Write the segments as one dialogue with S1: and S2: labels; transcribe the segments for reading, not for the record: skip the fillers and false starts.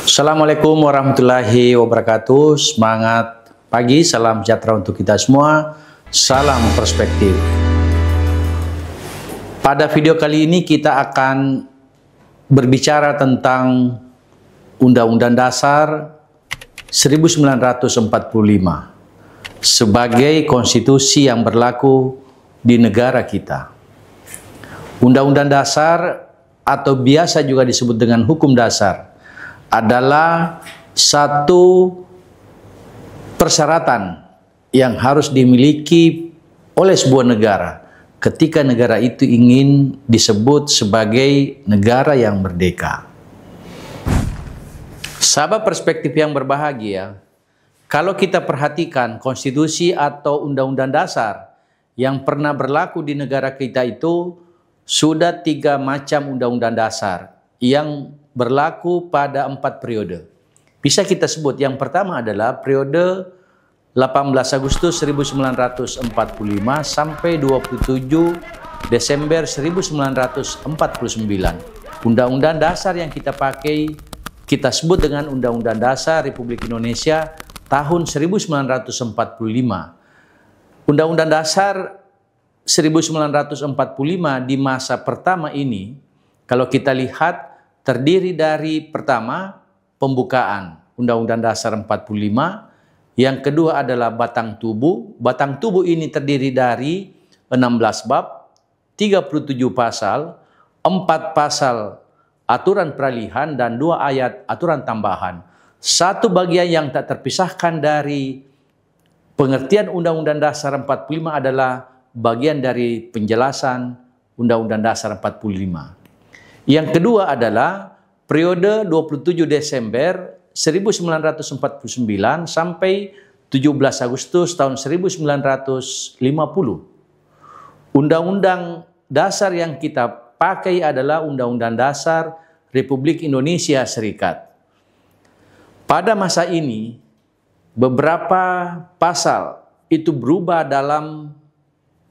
S1: Assalamualaikum warahmatullahi wabarakatuh. Semangat pagi, salam sejahtera untuk kita semua. Salam perspektif. Pada video kali ini kita akan berbicara tentang Undang-Undang Dasar 1945 sebagai konstitusi yang berlaku di negara kita. Undang-Undang Dasar atau biasa juga disebut dengan hukum dasar adalah satu persyaratan yang harus dimiliki oleh sebuah negara ketika negara itu ingin disebut sebagai negara yang merdeka. Sahabat perspektif yang berbahagia, kalau kita perhatikan konstitusi atau undang-undang dasar yang pernah berlaku di negara kita itu sudah 3 macam undang-undang dasar yang berlaku pada 4 periode. Bisa kita sebut yang pertama adalah periode 18 Agustus 1945 sampai 27 Desember 1949. Undang-undang dasar yang kita pakai kita sebut dengan Undang-Undang Dasar Republik Indonesia tahun 1945. Undang-Undang Dasar 1945 di masa pertama ini, kalau kita lihat, terdiri dari pertama, pembukaan Undang-Undang Dasar 45, yang kedua adalah batang tubuh. Batang tubuh ini terdiri dari 16 bab, 37 pasal, 4 pasal aturan peralihan, dan 2 ayat aturan tambahan. Satu bagian yang tak terpisahkan dari pengertian Undang-Undang Dasar 45 adalah bagian dari penjelasan Undang-Undang Dasar 45. Yang kedua adalah periode 27 Desember 1949 sampai 17 Agustus tahun 1950. Undang-Undang Dasar yang kita pakai adalah Undang-Undang Dasar Republik Indonesia Serikat. Pada masa ini, beberapa pasal itu berubah dalam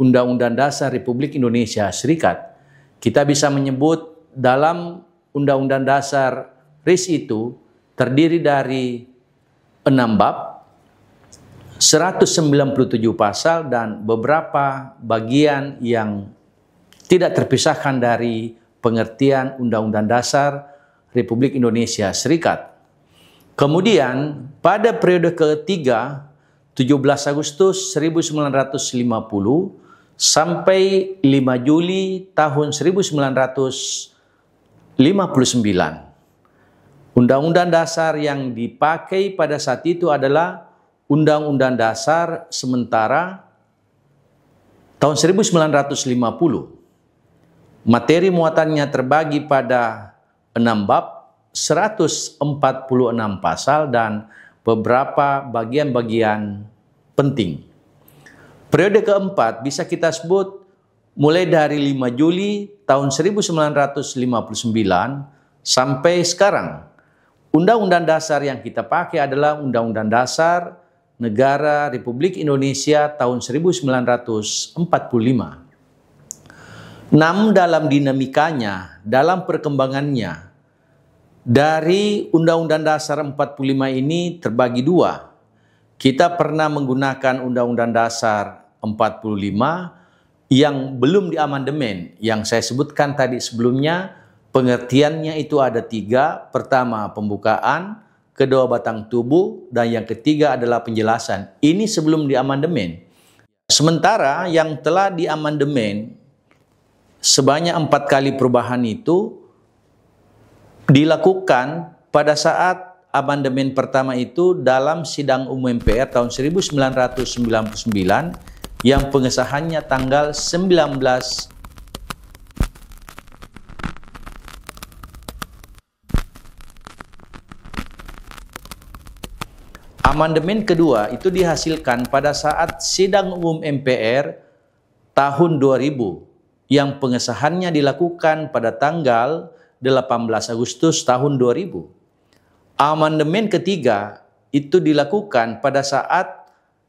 S1: Undang-Undang Dasar Republik Indonesia Serikat. Kita bisa menyebut dalam Undang-Undang Dasar RIS itu terdiri dari 6 bab, 197 pasal, dan beberapa bagian yang tidak terpisahkan dari pengertian Undang-Undang Dasar Republik Indonesia Serikat. Kemudian pada periode ketiga, 17 Agustus 1950 sampai 5 Juli tahun 1959. Undang-Undang Dasar yang dipakai pada saat itu adalah Undang-Undang Dasar sementara tahun 1950. Materi muatannya terbagi pada 6 bab, 146 pasal, dan beberapa bagian-bagian penting. Periode keempat bisa kita sebut mulai dari 5 Juli tahun 1959 sampai sekarang. Undang-Undang Dasar yang kita pakai adalah Undang-Undang Dasar Negara Republik Indonesia tahun 1945. Namun dalam dinamikanya, dalam perkembangannya, dari Undang-Undang Dasar 45 ini terbagi 2. Kita pernah menggunakan Undang-Undang Dasar 45 yang belum diamandemen, yang saya sebutkan tadi sebelumnya. Pengertiannya itu ada 3. Pertama, pembukaan, kedua, batang tubuh, dan yang ketiga adalah penjelasan. Ini sebelum diamandemen. Sementara yang telah diamandemen sebanyak 4 kali perubahan itu dilakukan pada saat amandemen pertama itu dalam Sidang Umum MPR tahun 1999 yang pengesahannya tanggal 19 Amandemen kedua itu dihasilkan pada saat Sidang Umum MPR tahun 2000 yang pengesahannya dilakukan pada tanggal 18 Agustus tahun 2000. Amandemen ketiga itu dilakukan pada saat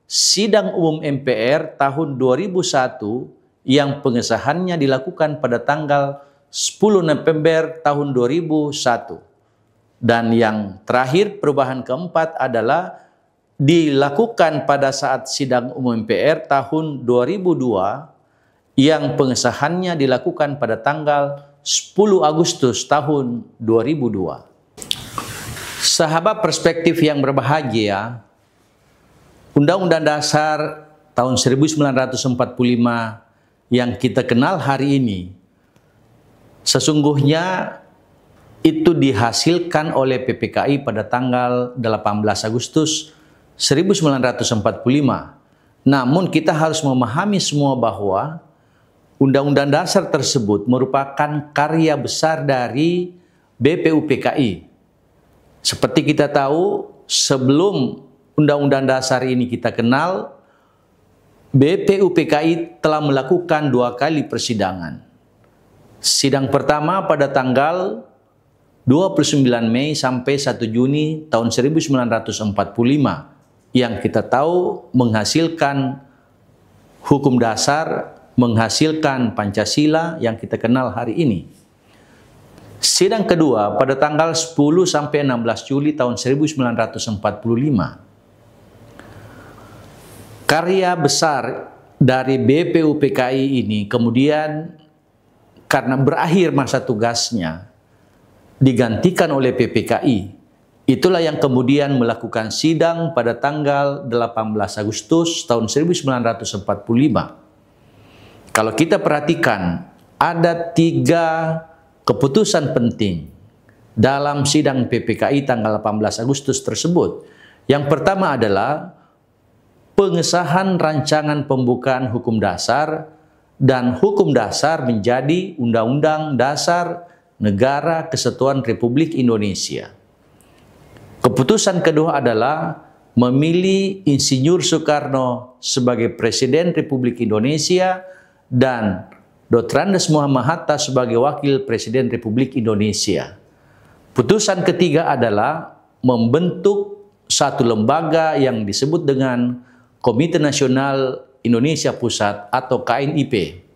S1: Sidang Umum MPR tahun 2001 yang pengesahannya dilakukan pada tanggal 10 November tahun 2001. Dan yang terakhir, perubahan keempat adalah dilakukan pada saat sidang umum MPR tahun 2002 yang pengesahannya dilakukan pada tanggal 10 Agustus tahun 2002. Sahabat perspektif yang berbahagia, Undang-Undang Dasar tahun 1945 yang kita kenal hari ini sesungguhnya itu dihasilkan oleh PPKI pada tanggal 18 Agustus 1945. Namun kita harus memahami semua bahwa Undang-Undang Dasar tersebut merupakan karya besar dari BPUPKI. Seperti kita tahu, sebelum Undang-Undang Dasar ini kita kenal, BPUPKI telah melakukan 2 kali persidangan. Sidang pertama pada tanggal 29 Mei sampai 1 Juni tahun 1945 yang kita tahu menghasilkan hukum dasar, menghasilkan Pancasila yang kita kenal hari ini. Sidang kedua pada tanggal 10 sampai 16 Juli tahun 1945. Karya besar dari BPUPKI ini kemudian karena berakhir masa tugasnya digantikan oleh PPKI. Itulah yang kemudian melakukan sidang pada tanggal 18 Agustus tahun 1945. Kalau kita perhatikan, ada 3 keputusan penting dalam sidang PPKI tanggal 18 Agustus tersebut. Yang pertama adalah pengesahan rancangan pembukaan hukum dasar dan hukum dasar menjadi Undang-Undang Dasar Negara Kesatuan Republik Indonesia. Keputusan kedua adalah memilih Insinyur Soekarno sebagai Presiden Republik Indonesia dan Dr. Andes Muhammad Hatta sebagai Wakil Presiden Republik Indonesia. Putusan ketiga adalah membentuk satu lembaga yang disebut dengan Komite Nasional Indonesia Pusat atau KNIP.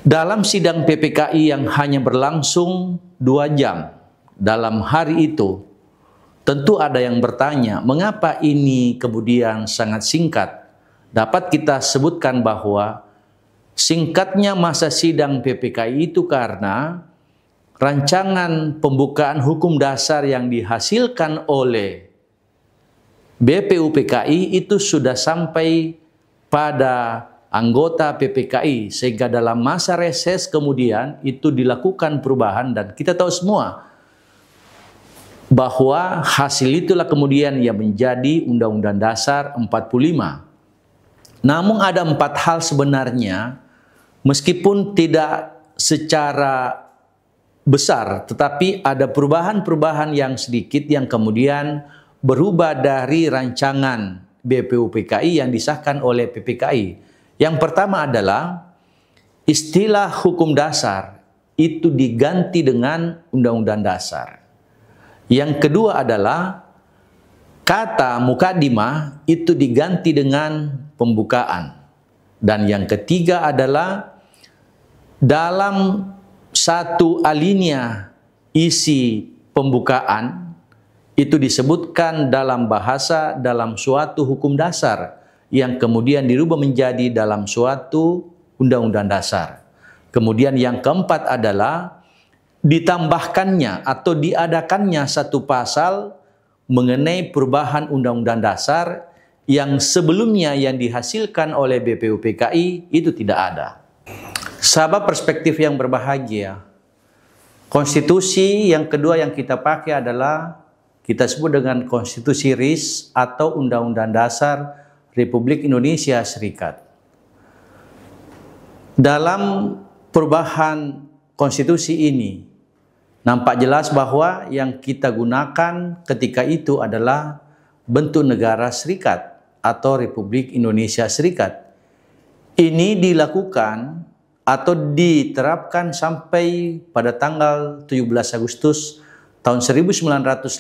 S1: Dalam sidang PPKI yang hanya berlangsung 2 jam dalam hari itu, tentu ada yang bertanya, mengapa ini kemudian sangat singkat? Dapat kita sebutkan bahwa singkatnya masa sidang PPKI itu karena rancangan pembukaan hukum dasar yang dihasilkan oleh BPUPKI itu sudah sampai pada anggota PPKI, sehingga dalam masa reses kemudian itu dilakukan perubahan dan kita tahu semua bahwa hasil itulah kemudian yang menjadi Undang-Undang Dasar 45. Namun ada 4 hal sebenarnya, meskipun tidak secara besar, tetapi ada perubahan-perubahan yang sedikit yang kemudian berubah dari rancangan BPUPKI yang disahkan oleh PPKI. Yang pertama adalah istilah hukum dasar itu diganti dengan Undang-Undang Dasar. Yang kedua adalah kata mukadimah itu diganti dengan pembukaan. Dan yang ketiga adalah dalam satu alinea isi pembukaan itu disebutkan dalam bahasa dalam suatu hukum dasar yang kemudian dirubah menjadi dalam suatu Undang-Undang Dasar. Kemudian yang keempat adalah ditambahkannya atau diadakannya satu pasal mengenai perubahan Undang-Undang Dasar yang sebelumnya yang dihasilkan oleh BPUPKI itu tidak ada. Sahabat perspektif yang berbahagia, konstitusi yang kedua yang kita pakai adalah kita sebut dengan Konstitusi RIS atau Undang-Undang Dasar Republik Indonesia Serikat. Dalam perubahan konstitusi ini, nampak jelas bahwa yang kita gunakan ketika itu adalah bentuk negara serikat atau Republik Indonesia Serikat. Ini dilakukan atau diterapkan sampai pada tanggal 17 Agustus tahun 1950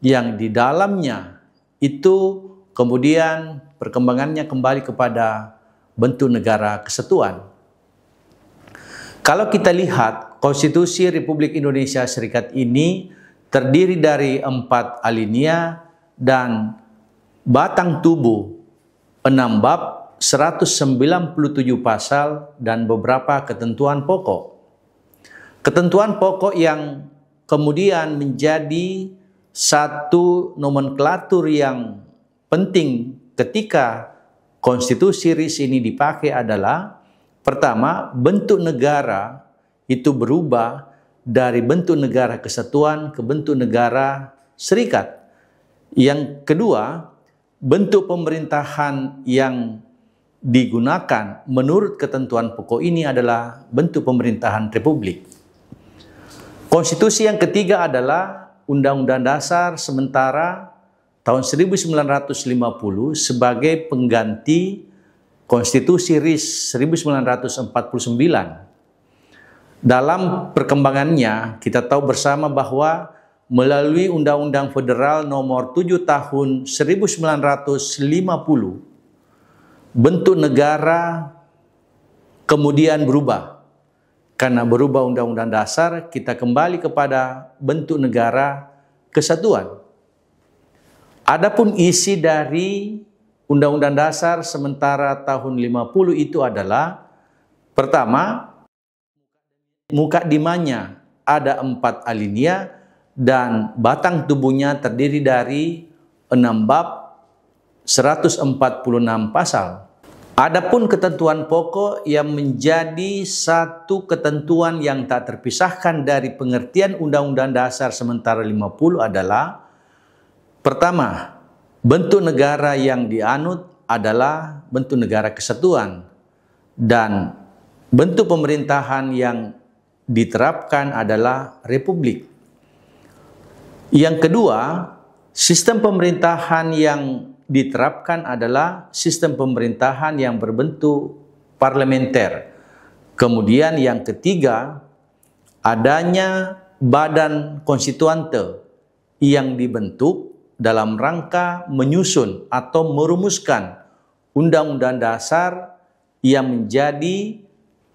S1: yang di dalamnya itu kemudian perkembangannya kembali kepada bentuk negara kesatuan. Kalau kita lihat Konstitusi Republik Indonesia Serikat ini terdiri dari 4 alinea dan batang tubuh 6 bab, 197 pasal, dan beberapa ketentuan pokok. Ketentuan pokok yang kemudian menjadi satu nomenklatur yang penting ketika konstitusi RIS ini dipakai adalah, pertama, bentuk negara itu berubah dari bentuk negara kesatuan ke bentuk negara serikat. Yang kedua, bentuk pemerintahan yang digunakan menurut ketentuan pokok ini adalah bentuk pemerintahan republik. Konstitusi yang ketiga adalah Undang-Undang Dasar sementara tahun 1950 sebagai pengganti Konstitusi RIS 1949. Dalam perkembangannya, kita tahu bersama bahwa melalui Undang-Undang Federal Nomor 7 Tahun 1950, bentuk negara kemudian berubah. Karena berubah Undang-Undang Dasar, kita kembali kepada bentuk negara kesatuan. Adapun isi dari Undang-Undang Dasar sementara tahun 50 itu adalah, pertama, mukadimahnya ada 4 alinea dan batang tubuhnya terdiri dari 6 bab, 146 pasal. Adapun ketentuan pokok yang menjadi satu ketentuan yang tak terpisahkan dari pengertian Undang-Undang Dasar sementara 50 adalah, pertama, bentuk negara yang dianut adalah bentuk negara kesatuan dan bentuk pemerintahan yang diterapkan adalah republik. Yang kedua, sistem pemerintahan yang diterapkan adalah sistem pemerintahan yang berbentuk parlementer. Kemudian yang ketiga, adanya badan konstituante yang dibentuk dalam rangka menyusun atau merumuskan Undang-Undang Dasar yang menjadi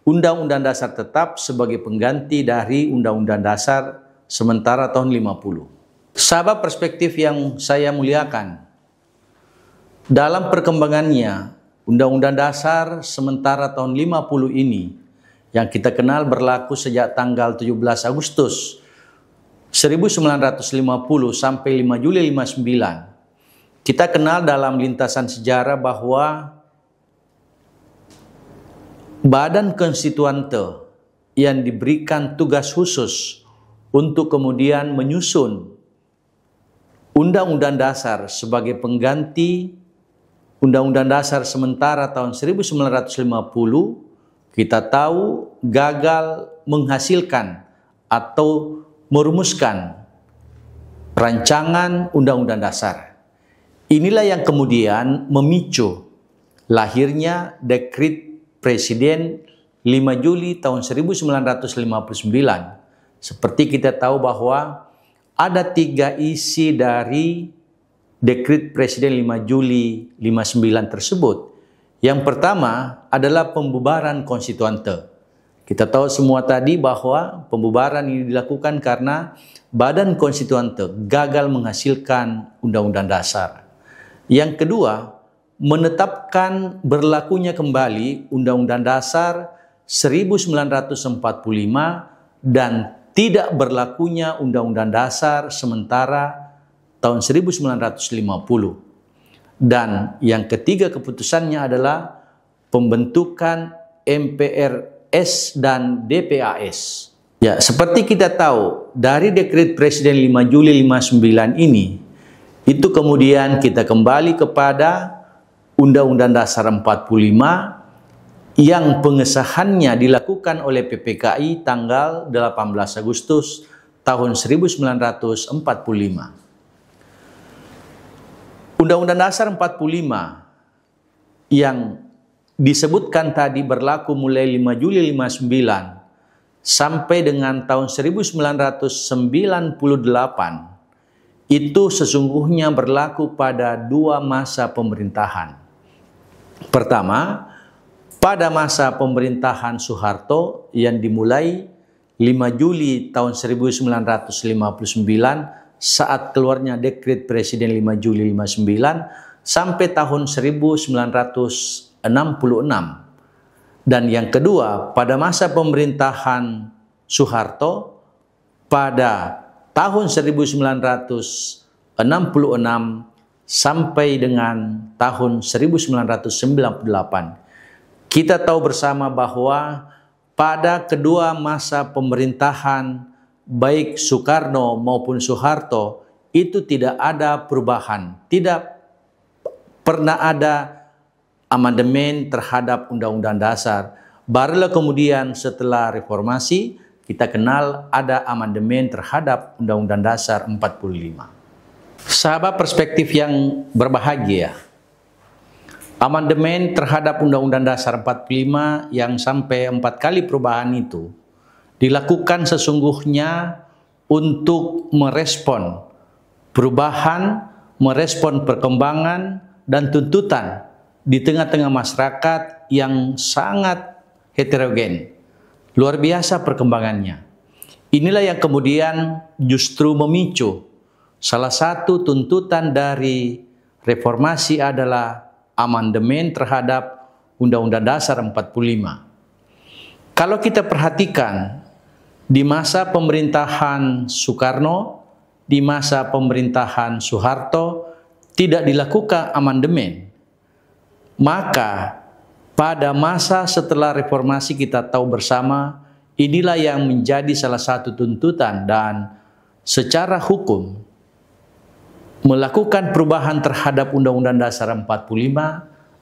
S1: Undang-Undang Dasar tetap sebagai pengganti dari Undang-Undang Dasar sementara tahun 50. Sahabat perspektif yang saya muliakan, dalam perkembangannya Undang-Undang Dasar sementara tahun 50 ini yang kita kenal berlaku sejak tanggal 17 Agustus 1950 sampai 5 Juli 59. Kita kenal dalam lintasan sejarah bahwa badan konstituante yang diberikan tugas khusus untuk kemudian menyusun Undang-Undang Dasar sebagai pengganti Undang-Undang Dasar sementara tahun 1950, kita tahu gagal menghasilkan atau merumuskan rancangan Undang-Undang Dasar. Inilah yang kemudian memicu lahirnya Dekret Presiden 5 Juli tahun 1959. Seperti kita tahu bahwa ada 3 isi dari Dekret Presiden 5 Juli 59 tersebut. Yang pertama adalah pembubaran konstituante. Kita tahu semua tadi bahwa pembubaran ini dilakukan karena badan konstituante gagal menghasilkan Undang-Undang Dasar. Yang kedua, menetapkan berlakunya kembali Undang-Undang Dasar 1945 dan tidak berlakunya Undang-Undang Dasar sementara tahun 1950. Dan yang ketiga keputusannya adalah pembentukan MPRS dan DPAS. Ya, seperti kita tahu dari Dekret Presiden 5 Juli 59 ini, itu kemudian kita kembali kepada Undang-Undang Dasar 45 yang pengesahannya dilakukan oleh PPKI tanggal 18 Agustus tahun 1945. Undang-Undang Dasar 45 yang disebutkan tadi berlaku mulai 5 Juli 59 sampai dengan tahun 1998 itu sesungguhnya berlaku pada 2 masa pemerintahan. Pertama, pada masa pemerintahan Soeharto yang dimulai 5 Juli tahun 1959 saat keluarnya dekret Presiden 5 Juli 59 sampai tahun 1966. Dan yang kedua, pada masa pemerintahan Soeharto pada tahun 1966 sampai dengan tahun 1998. Kita tahu bersama bahwa pada kedua masa pemerintahan baik Soekarno maupun Soeharto itu tidak ada perubahan, tidak pernah ada amandemen terhadap Undang-Undang Dasar. Barulah kemudian setelah reformasi kita kenal ada amandemen terhadap Undang-Undang Dasar 45. Sahabat perspektif yang berbahagia, amandemen terhadap Undang-Undang Dasar 45 yang sampai 4 kali perubahan itu dilakukan sesungguhnya untuk merespon perubahan, merespon perkembangan dan tuntutan di tengah-tengah masyarakat yang sangat heterogen. Luar biasa perkembangannya. Inilah yang kemudian justru memicu salah satu tuntutan dari reformasi adalah amandemen terhadap Undang-Undang Dasar 45. Kalau kita perhatikan di masa pemerintahan Soekarno, di masa pemerintahan Soeharto tidak dilakukan amandemen. Maka pada masa setelah reformasi kita tahu bersama inilah yang menjadi salah satu tuntutan dan secara hukum melakukan perubahan terhadap Undang-Undang Dasar 45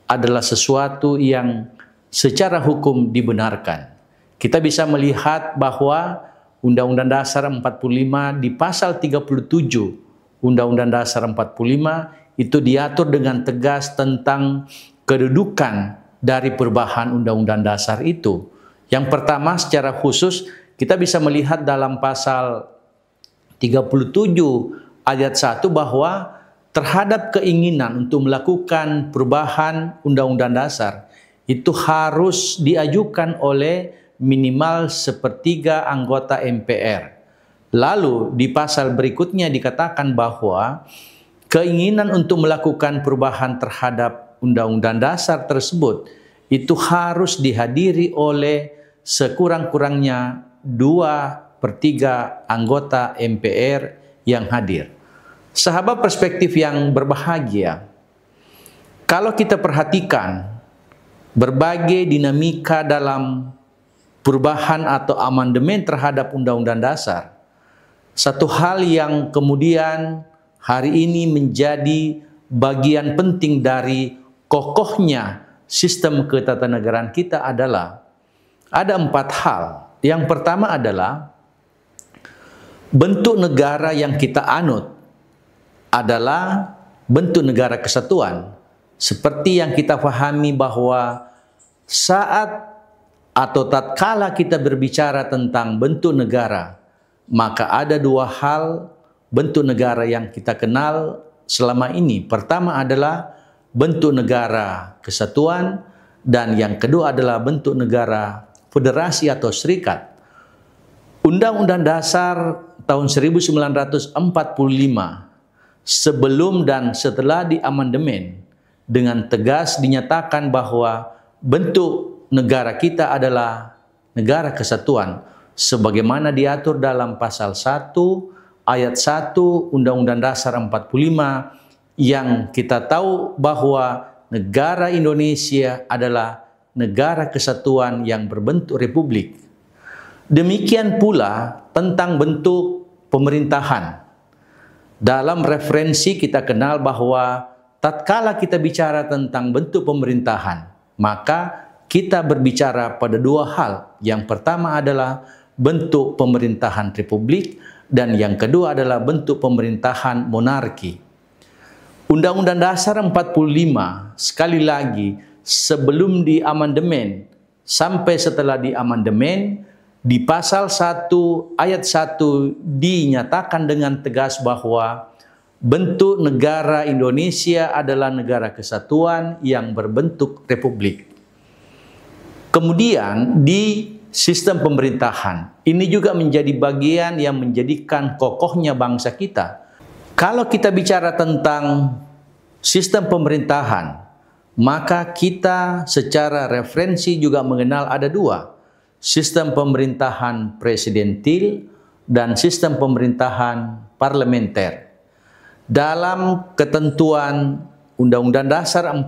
S1: adalah sesuatu yang secara hukum dibenarkan. Kita bisa melihat bahwa Undang-Undang Dasar 45 di pasal 37 Undang-Undang Dasar 45 itu diatur dengan tegas tentang kedudukan dari perubahan Undang-Undang Dasar itu. Yang pertama secara khusus kita bisa melihat dalam pasal 37 ayat 1 bahwa terhadap keinginan untuk melakukan perubahan Undang-Undang Dasar itu harus diajukan oleh minimal 1/3 anggota MPR. Lalu di pasal berikutnya dikatakan bahwa keinginan untuk melakukan perubahan terhadap Undang-Undang Dasar tersebut itu harus dihadiri oleh sekurang-kurangnya 2/3 anggota MPR yang hadir. Sahabat perspektif yang berbahagia, kalau kita perhatikan berbagai dinamika dalam perubahan atau amandemen terhadap Undang-Undang Dasar, satu hal yang kemudian hari ini menjadi bagian penting dari kokohnya sistem ketatanegaraan kita adalah ada 4 hal. Yang pertama adalah bentuk negara yang kita anut adalah bentuk negara kesatuan. Seperti yang kita pahami bahwa saat atau tatkala kita berbicara tentang bentuk negara, maka ada 2 hal bentuk negara yang kita kenal selama ini. Pertama adalah bentuk negara kesatuan dan yang kedua adalah bentuk negara federasi atau serikat. Undang-Undang Dasar tahun 1945 sebelum dan setelah diamandemen dengan tegas dinyatakan bahwa bentuk negara kita adalah negara kesatuan sebagaimana diatur dalam pasal 1 ayat 1 Undang-Undang Dasar 45 yang kita tahu bahwa negara Indonesia adalah negara kesatuan yang berbentuk republik. Demikian pula tentang bentuk pemerintahan. Dalam referensi kita kenal bahwa tatkala kita bicara tentang bentuk pemerintahan, maka kita berbicara pada 2 hal. Yang pertama adalah bentuk pemerintahan republik dan yang kedua adalah bentuk pemerintahan monarki. Undang-Undang Dasar 45 sekali lagi sebelum diamandemen sampai setelah diamandemen di pasal 1 ayat 1 dinyatakan dengan tegas bahwa bentuk negara Indonesia adalah negara kesatuan yang berbentuk republik. Kemudian di sistem pemerintahan. Ini juga menjadi bagian yang menjadikan kokohnya bangsa kita. Kalau kita bicara tentang sistem pemerintahan, maka kita secara referensi juga mengenal ada dua. Sistem pemerintahan presidentil dan sistem pemerintahan parlementer. Dalam ketentuan Undang-Undang Dasar 45,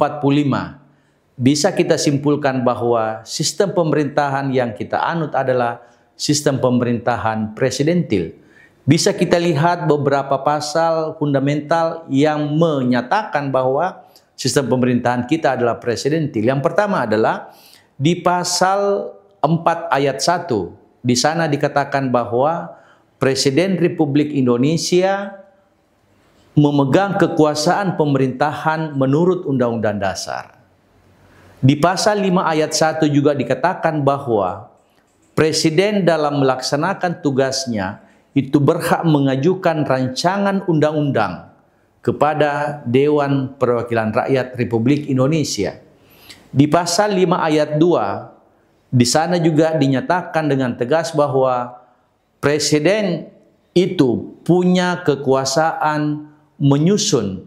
S1: bisa kita simpulkan bahwa sistem pemerintahan yang kita anut adalah sistem pemerintahan presidentil. Bisa kita lihat beberapa pasal fundamental yang menyatakan bahwa sistem pemerintahan kita adalah presidentil. Yang pertama adalah di pasal 4 ayat 1. Di sana dikatakan bahwa Presiden Republik Indonesia memegang kekuasaan pemerintahan menurut Undang-Undang Dasar. Di pasal 5 ayat 1 juga dikatakan bahwa Presiden dalam melaksanakan tugasnya itu berhak mengajukan rancangan undang-undang kepada Dewan Perwakilan Rakyat Republik Indonesia. Di pasal 5 ayat 2, di sana juga dinyatakan dengan tegas bahwa Presiden itu punya kekuasaan menyusun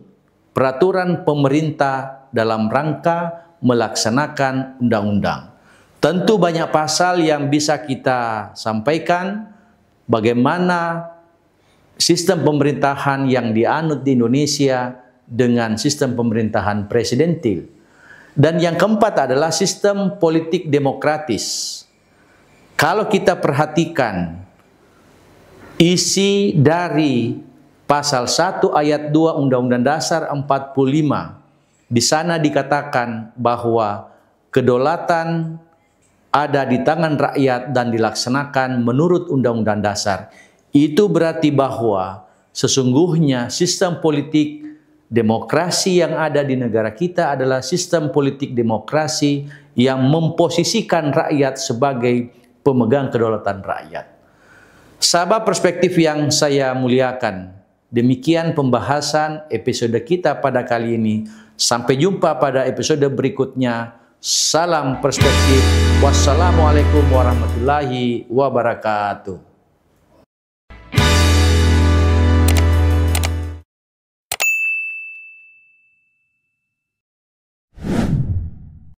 S1: peraturan pemerintah dalam rangka melaksanakan undang-undang. Tentu banyak pasal yang bisa kita sampaikan bagaimana sistem pemerintahan yang dianut di Indonesia dengan sistem pemerintahan presidentil. Dan yang keempat adalah sistem politik demokratis. Kalau kita perhatikan isi dari pasal 1 ayat 2 Undang-Undang Dasar 45, di sana dikatakan bahwa kedaulatan ada di tangan rakyat dan dilaksanakan menurut Undang-Undang Dasar. Itu berarti bahwa sesungguhnya sistem politik demokrasi yang ada di negara kita adalah sistem politik demokrasi yang memposisikan rakyat sebagai pemegang kedaulatan rakyat. Sahabat perspektif yang saya muliakan, demikian pembahasan episode kita pada kali ini. Sampai jumpa pada episode berikutnya. Salam perspektif. Wassalamualaikum warahmatullahi wabarakatuh.